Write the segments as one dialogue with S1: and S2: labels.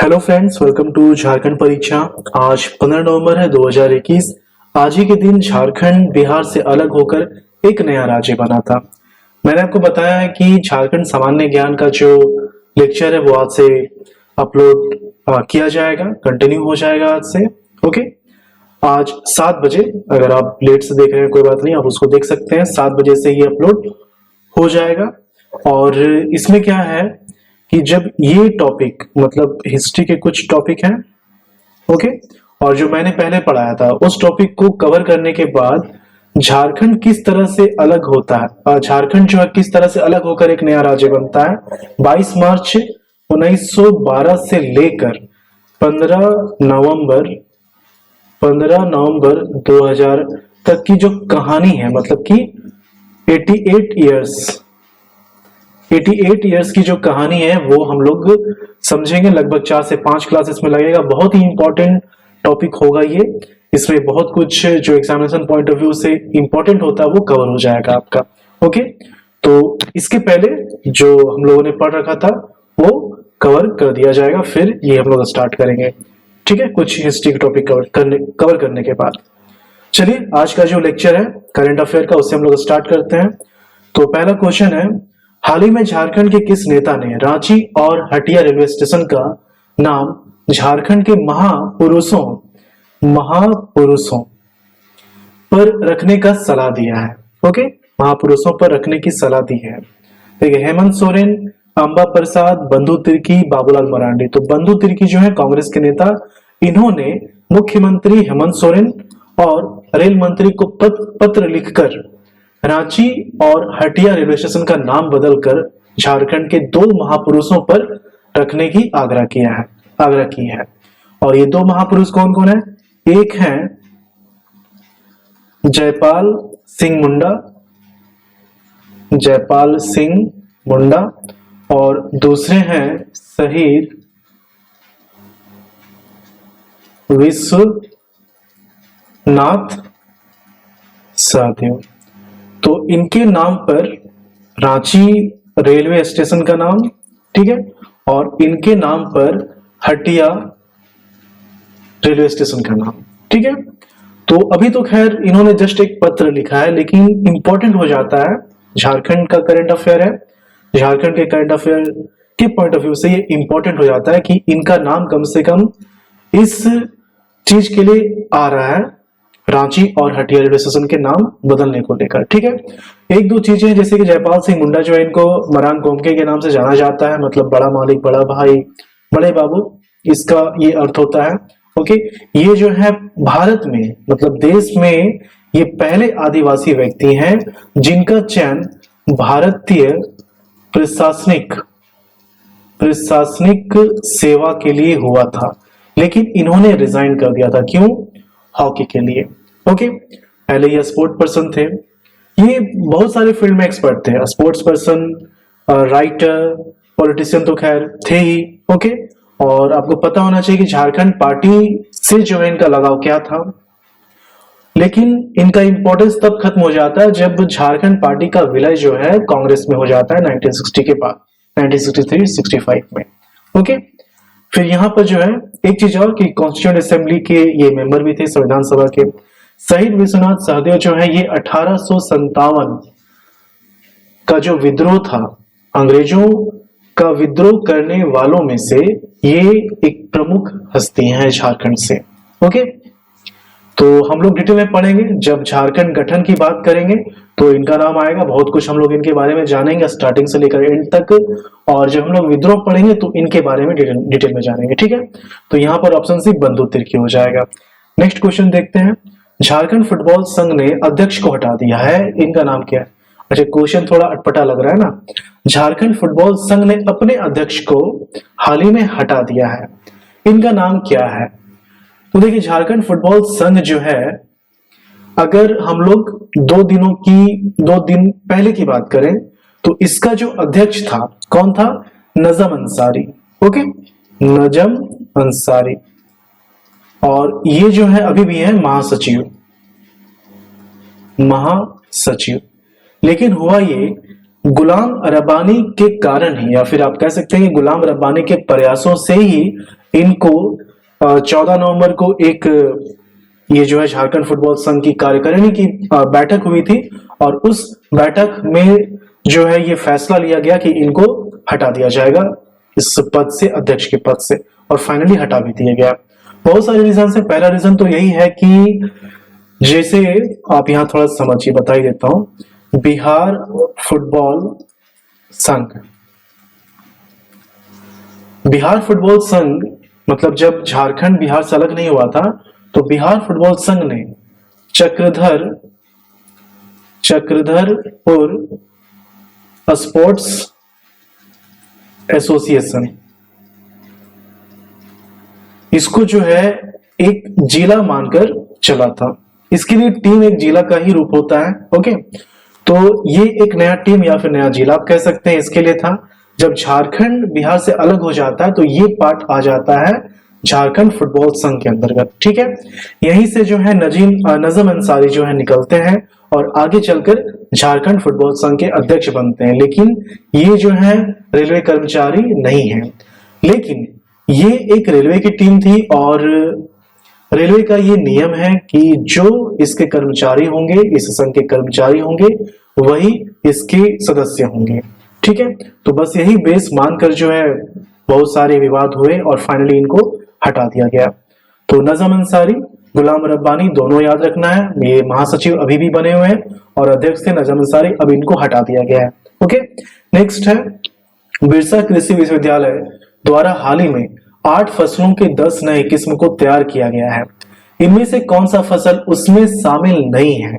S1: Hello friends, welcome to Jharkhand परीक्षा। आज 15 नवंबर है 2021। आज ही के दिन झारखंड बिहार से अलग होकर एक नया राज्य बना था। मैंने आपको बताया है कि झारखंड सामान्य ज्ञान का जो लेक्चर है वो आज से अपलोड किया जाएगा, कंटिन्यू हो जाएगा आज से। ओके, आज 7 बजे, अगर आप लेट से देख रहे हैं कोई बात नहीं, आप उसको देख सकते हैं। 7 बजे से ये अपलोड हो जाएगा। और इसमें क्या है कि जब ये टॉपिक मतलब हिस्ट्री के कुछ टॉपिक हैं, ओके, और जो मैंने पहले पढ़ाया था उस टॉपिक को कवर करने के बाद झारखंड किस तरह से अलग होता है, झारखंड जो है किस तरह से अलग होकर एक नया राज्य बनता है 22 मार्च 1912 से लेकर 15 नवंबर 2000 तक की जो कहानी है, मतलब कि 88 इयर्स की जो कहानी है वो हम लोग समझेंगे। लगभग 4 से 5 क्लास इसमें लगेगा। बहुत ही इंपॉर्टेंट टॉपिक होगा ये। इसमें बहुत कुछ जो एग्जामिनेशन पॉइंट ऑफ व्यू से इंपॉर्टेंट होता है वो कवर हो जाएगा आपका। ओके, तो इसके पहले जो हम लोगों ने पढ़ रखा था वो कवर कर दिया जाएगा, फिर ये हम लोग स्टार्ट करेंगे। ठीक है, कुछ हिस्ट्री के टॉपिक कवर करने के बाद चलिए आज का जो लेक्चर है करंट अफेयर का उससे हम लोग स्टार्ट करते हैं। तो पहला क्वेश्चन है, हाल ही में झारखंड के किस नेता ने रांची और हटिया रेलवे स्टेशन का नाम झारखंड के महापुरुषों पर रखने का सलाह दिया है? ओके, महापुरुषों पर रखने की सलाह दी है। देखिए, हेमंत सोरेन, अंबा प्रसाद, बंधु तिर्की, बाबूलाल मरांडी। तो बंधु तिर्की जो है कांग्रेस के नेता, इन्होंने मुख्यमंत्री हेमंत सोरेन और रेल मंत्री को पत्र लिखकर रांची और हटिया रेलवे स्टेशन का नाम बदलकर झारखंड के 2 महापुरुषों पर रखने की आग्रह की है। और ये 2 महापुरुष कौन कौन है? एक है जयपाल सिंह मुंडा और दूसरे हैं शहीद विश्वनाथ सहदेव। तो इनके नाम पर रांची रेलवे स्टेशन का नाम, ठीक है, और इनके नाम पर हटिया रेलवे स्टेशन का नाम, ठीक है। तो अभी तो खैर इन्होंने जस्ट एक पत्र लिखा है, लेकिन इंपॉर्टेंट हो जाता है। झारखंड का करंट अफेयर है, झारखंड के करंट अफेयर के पॉइंट ऑफ व्यू से ये इंपॉर्टेंट हो जाता है कि इनका नाम कम से कम इस चीज के लिए आ रहा है, रांची और हटिया रेलवे स्टेशन के नाम बदलने को लेकर। ठीक है, एक दो चीजें जैसे कि जयपाल सिंह मुंडा जो है इनको मरान गोमके के नाम से जाना जाता है, मतलब बड़ा मालिक, बड़ा भाई, बड़े बाबू, इसका ये अर्थ होता है। ओके, ये जो है भारत में मतलब देश में ये पहले आदिवासी व्यक्ति हैं जिनका चयन भारतीय प्रशासनिक सेवा के लिए हुआ था, लेकिन इन्होंने रिजाइन कर दिया था। क्यों? हॉकी के लिए। ओके, पहले ये स्पोर्ट पर्सन थे, ये बहुत सारे फील्ड में एक्सपर्ट थे, स्पोर्ट्स पर्सन, राइटर, पॉलिटिशियन तो खैर थे ही। ओके, और आपको पता होना चाहिए कि झारखंड पार्टी से जो है इनका लगाव क्या था, लेकिन इनका इंपॉर्टेंस तब खत्म हो जाता है जब झारखंड पार्टी का विलय जो है कांग्रेस में हो जाता है 1960 के बाद, 1963-65 में। ओके, फिर यहाँ पर जो है एक चीज और कि कॉन्स्टिट्यूएंट असेंबली के ये मेंबर भी थे, संविधान सभा के। शहीद विश्वनाथ सहदेव जो है ये 1857 का जो विद्रोह था, अंग्रेजों का विद्रोह करने वालों में से ये एक प्रमुख हस्ती है झारखंड से। ओके, तो हम लोग डिटेल में पढ़ेंगे, जब झारखंड गठन की बात करेंगे तो इनका नाम आएगा। बहुत कुछ हम लोग इनके बारे में जानेंगे स्टार्टिंग से लेकर एंड तक, और जब हम लोग विद्रोह पढ़ेंगे तो इनके बारे में डिटेल में जानेंगे। ठीक है, तो यहाँ पर ऑप्शन सी बंधु तिर्की हो जाएगा। नेक्स्ट क्वेश्चन देखते हैं, झारखंड फुटबॉल संघ ने अध्यक्ष को हटा दिया है, इनका नाम क्या है? अच्छा, क्वेश्चन थोड़ा अटपटा लग रहा है ना। झारखंड फुटबॉल संघ ने अपने अध्यक्ष को हाल ही में हटा दिया है, इनका नाम क्या है? तो देखिए, झारखंड फुटबॉल संघ जो है, अगर हम लोग 2 दिन पहले की बात करें तो इसका जो अध्यक्ष था कौन था? नजम अंसारी। ओके, नजम अंसारी, और ये जो है अभी भी है महासचिव। लेकिन हुआ ये गुलाम रब्बानी के कारण ही, या फिर आप कह सकते हैं गुलाम रब्बानी के प्रयासों से ही इनको 14 नवंबर को एक ये जो है झारखंड फुटबॉल संघ की कार्यकारिणी की बैठक हुई थी, और उस बैठक में जो है ये फैसला लिया गया कि इनको हटा दिया जाएगा इस पद से, अध्यक्ष के पद से, और फाइनली हटा भी दिया गया। बहुत सारे रीजन से, पहला रीजन तो यही है कि जैसे आप यहाँ थोड़ा समझिए, बता ही देता हूं। बिहार फुटबॉल संघ, बिहार फुटबॉल संघ मतलब जब झारखंड बिहार से अलग नहीं हुआ था तो बिहार फुटबॉल संघ ने चक्रधरपुर स्पोर्ट्स एसोसिएशन, इसको जो है एक जिला मानकर चला था। इसके लिए टीम एक जिला का ही रूप होता है। ओके, तो ये एक नया टीम या फिर नया जिला आप कह सकते हैं इसके लिए था। जब झारखंड बिहार से अलग हो जाता है तो ये पार्ट आ जाता है झारखंड फुटबॉल संघ के अंतर्गत। ठीक है, यहीं से जो है नजम अंसारी जो है निकलते हैं और आगे चलकर झारखंड फुटबॉल संघ के अध्यक्ष बनते हैं। लेकिन ये जो है रेलवे कर्मचारी नहीं है, लेकिन ये एक रेलवे की टीम थी, और रेलवे का ये नियम है कि जो इसके कर्मचारी होंगे, इस संघ के कर्मचारी होंगे, वही इसके सदस्य होंगे। ठीक है, तो बस यही बेस मानकर जो है बहुत सारे विवाद हुए और फाइनली इनको हटा दिया गया। तो नजम अंसारी, गुलाम रब्बानी दोनों याद रखना है, ये महासचिव अभी भी बने हुए हैं और अध्यक्ष थे नजम अंसारी, अब इनको हटा दिया गया है। ओके, नेक्स्ट है बिरसा कृषि विश्वविद्यालय द्वारा हाल ही में 8 फसलों के 10 नए किस्म को तैयार किया गया है। इनमें से कौन सा फसल उसमें शामिल नहीं है?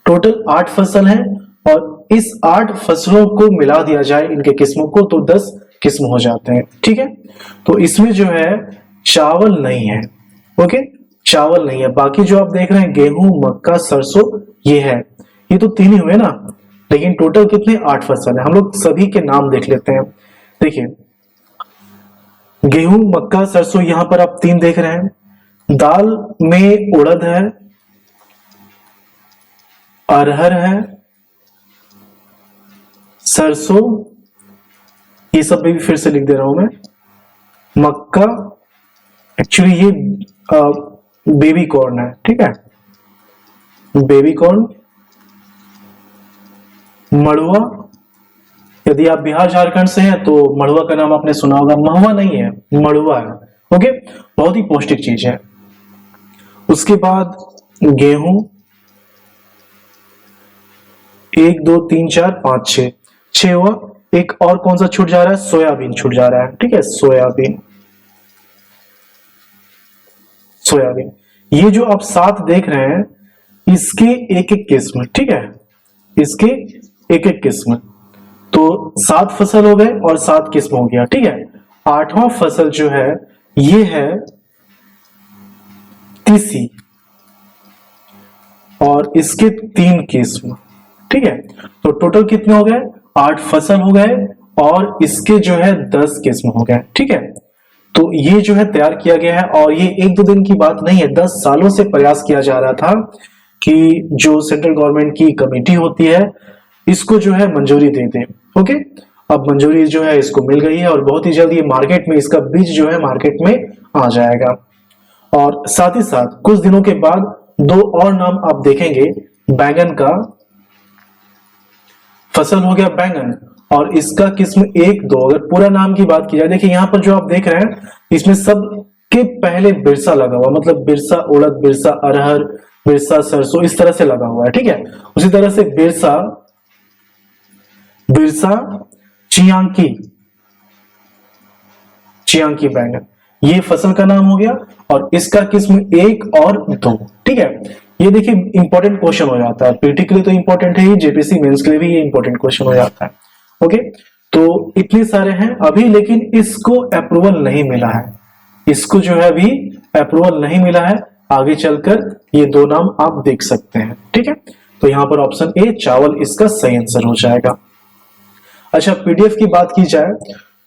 S1: टोटल 8 फसल है और इस 8 फसलों को मिला दिया जाए इनके किस्मों को तो 10 किस्म हो जाते हैं। ठीक है, तो इसमें जो है चावल नहीं है। ओके, चावल नहीं है। बाकी जो आप देख रहे हैं गेहूं, मक्का, सरसों, ये है, ये तो 3 ही हुए ना, लेकिन टोटल कितने? 8 फसल है। हम लोग सभी के नाम देख लेते हैं। देखिए, गेहूं, मक्का, सरसों, यहां पर आप 3 देख रहे हैं। दाल में उड़द है, अरहर है, सरसों, ये सब भी फिर से लिख दे रहा हूं मैं। मक्का, एक्चुअली ये बेबी कॉर्न है। ठीक है, बेबी कॉर्न, मड़ुआ, यदि आप बिहार झारखंड से हैं तो मड़ुआ का नाम आपने सुना होगा, महुआ नहीं है, मड़ुआ है। ओके, बहुत ही पौष्टिक चीज है। उसके बाद गेहूं, 1 2 3 4 5 6 हुआ। एक और कौन सा छूट जा रहा है? सोयाबीन छूट जा रहा है। ठीक है, सोयाबीन, सोयाबीन, ये जो आप 7 देख रहे हैं इसके एक एक किस्म। ठीक है, इसके एक एक किस्म, तो 7 फसल हो गए और 7 किस्म हो गया। ठीक है, 8वां फसल जो है ये है तीसी, और इसके 3 किस्म। ठीक है, तो टोटल कितने हो गए? 8 फसल हो गए और इसके जो है 10 किस्म हो गए। ठीक है, तो ये जो है तैयार किया गया है, और ये 1-2 दिन की बात नहीं है, 10 सालों से प्रयास किया जा रहा था कि जो सेंट्रल गवर्नमेंट की कमेटी होती है इसको जो है मंजूरी दे दें। ओके, अब मंजूरी जो है इसको मिल गई है और बहुत ही जल्द ये मार्केट में, इसका बीज जो है मार्केट में आ जाएगा। और साथ ही साथ कुछ दिनों के बाद 2 और नाम आप देखेंगे। बैंगन का फसल हो गया बैंगन, और इसका किस्म 1 2, अगर पूरा नाम की बात की जाए, देखिए यहाँ पर जो आप देख रहे हैं इसमें सब के पहले बिरसा लगा हुआ, मतलब बिरसा उड़द, बिरसा अरहर, बिरसा सरसों, इस तरह से लगा हुआ है। ठीक है, उसी तरह से बिरसा चियांकी, चियांकी बैंगन, ये फसल का नाम हो गया, और इसका किस्म 1 और 2। ठीक है, ये देखिए इंपॉर्टेंट क्वेश्चन हो जाता है, पीटी के लिए तो इंपॉर्टेंट है ही, जेपीसी मेंस के लिए भी ये इंपॉर्टेंट क्वेश्चन हो जाता है। ओके, तो इतने सारे हैं अभी, लेकिन इसको अप्रूवल नहीं मिला है, इसको जो है अभी अप्रूवल नहीं मिला है। आगे चलकर ये 2 नाम आप देख सकते हैं। ठीक है, तो यहां पर ऑप्शन ए चावल इसका सही आंसर हो जाएगा। अच्छा, पीडीएफ की बात की जाए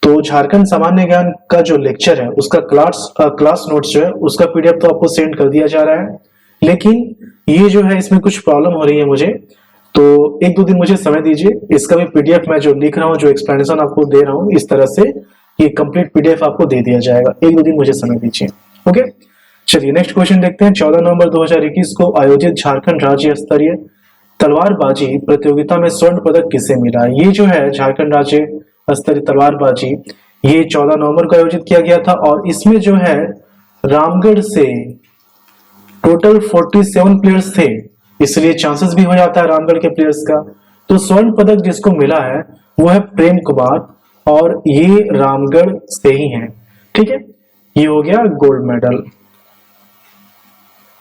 S1: तो झारखंड सामान्य ज्ञान का जो लेक्चर है उसका क्लास नोट्स जो है उसका पीडीएफ तो आपको सेंड कर दिया जा रहा है, लेकिन ये जो है इसमें कुछ प्रॉब्लम हो रही है मुझे, तो 1-2 दिन मुझे समय दीजिए। इसका भी पीडीएफ मैं जो लिख रहा हूँ, जो एक्सप्लेनेशन आपको दे रहा हूँ, इस तरह से ये कंप्लीट पीडीएफ आपको दे दिया जाएगा, 1-2 दिन मुझे समय दीजिए। ओके, चलिए नेक्स्ट क्वेश्चन देखते हैं। 14 नवंबर 2021 को आयोजित झारखंड राज्य स्तरीय तलवारबाजी प्रतियोगिता में स्वर्ण पदक किसे मिला? ये जो है झारखंड राज्य स्तरीय तलवारबाजी, ये 14 नवंबर को आयोजित किया गया था और इसमें जो है रामगढ़ से टोटल 47 प्लेयर्स थे, इसलिए चांसेस भी हो जाता है रामगढ़ के प्लेयर्स का। तो स्वर्ण पदक जिसको मिला है वो है प्रेम कुमार और ये रामगढ़ से ही है। ठीक है, ये हो गया गोल्ड मेडल।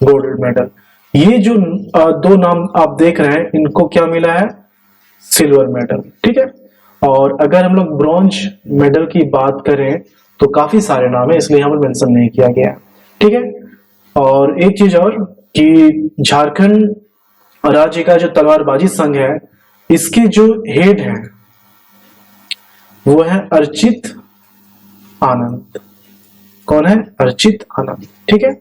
S1: गोल्ड मेडल, ये जो दो नाम आप देख रहे हैं इनको क्या मिला है? Silver medal. ठीक है, और अगर हम लोग ब्रॉन्ज मेडल की बात करें तो काफी सारे नाम है, इसलिए यहाँ पर मेंशन नहीं किया गया। ठीक है, और एक चीज और कि झारखंड राज्य का जो तलवारबाजी संघ है इसके जो हेड हैं वो है अर्चित आनंद। कौन है? अर्चित आनंद। ठीक है,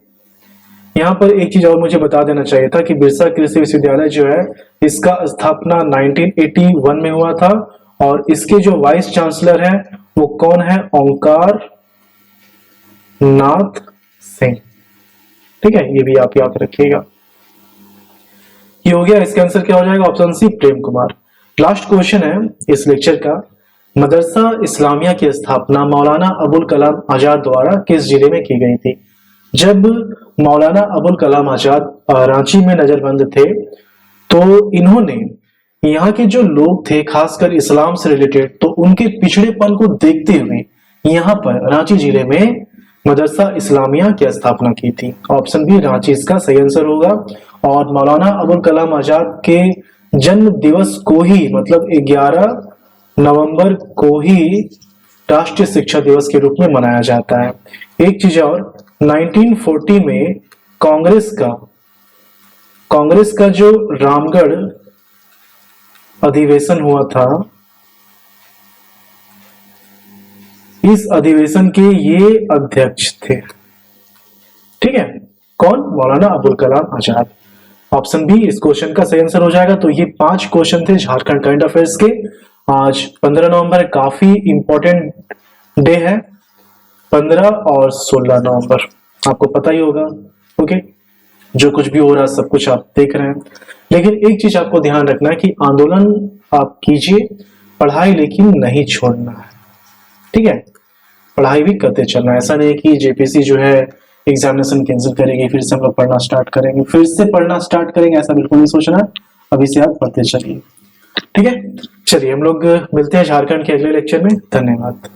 S1: यहाँ पर एक चीज और मुझे बता देना चाहिए था कि बिरसा कृषि विश्वविद्यालय जो है इसका स्थापना 1981 में हुआ था और इसके जो वाइस चांसलर हैं वो कौन है? ओंकार नाथ सिंह। ठीक है, ये भी आप याद रखिएगा। ये हो गया, इसका आंसर क्या हो जाएगा? Option C Prem Kumar. Last question है इस लेक्चर का, मदरसा इस्लामिया की स्थापना मौलाना अबुल कलाम आजाद द्वारा किस जिले में की गई थी? जब मौलाना अबुल कलाम आजाद रांची में नजरबंद थे तो इन्होंने यहाँ के जो लोग थे खासकर इस्लाम से रिलेटेड, तो उनके पिछड़ेपन को देखते हुए यहाँ पर रांची जिले में मदरसा इस्लामिया की स्थापना की थी। ऑप्शन बी रांची इसका सही आंसर होगा। और मौलाना अबुल कलाम आजाद के जन्म दिवस को ही मतलब 11 नवंबर को ही राष्ट्रीय शिक्षा दिवस के रूप में मनाया जाता है। एक चीज और, 1940 में कांग्रेस का जो रामगढ़ अधिवेशन हुआ था, इस अधिवेशन के ये अध्यक्ष थे। ठीक है, कौन? मौलाना अबुल कलाम आजाद। ऑप्शन बी इस क्वेश्चन का सही आंसर हो जाएगा। तो ये 5 क्वेश्चन थे झारखंड करंट अफेयर्स के। आज 15 नवंबर, काफी इंपॉर्टेंट डे है। 15 और 16 नवंबर आपको पता ही होगा। ओके, जो कुछ भी हो रहा है सब कुछ आप देख रहे हैं, लेकिन एक चीज आपको ध्यान रखना है कि आंदोलन आप कीजिए, पढ़ाई लेकिन नहीं छोड़ना है। ठीक है, पढ़ाई भी करते चलना है। ऐसा नहीं है कि जेपीसी जो है एग्जामिनेशन कैंसिल करेगी फिर से हम लोग पढ़ना स्टार्ट करेंगे, फिर से पढ़ना स्टार्ट करेंगे, ऐसा बिल्कुल नहीं सोचना। अभी से आप पढ़ते चलिए। ठीक है, चलिए हम लोग मिलते हैं झारखंड के अगले लेक्चर में। धन्यवाद।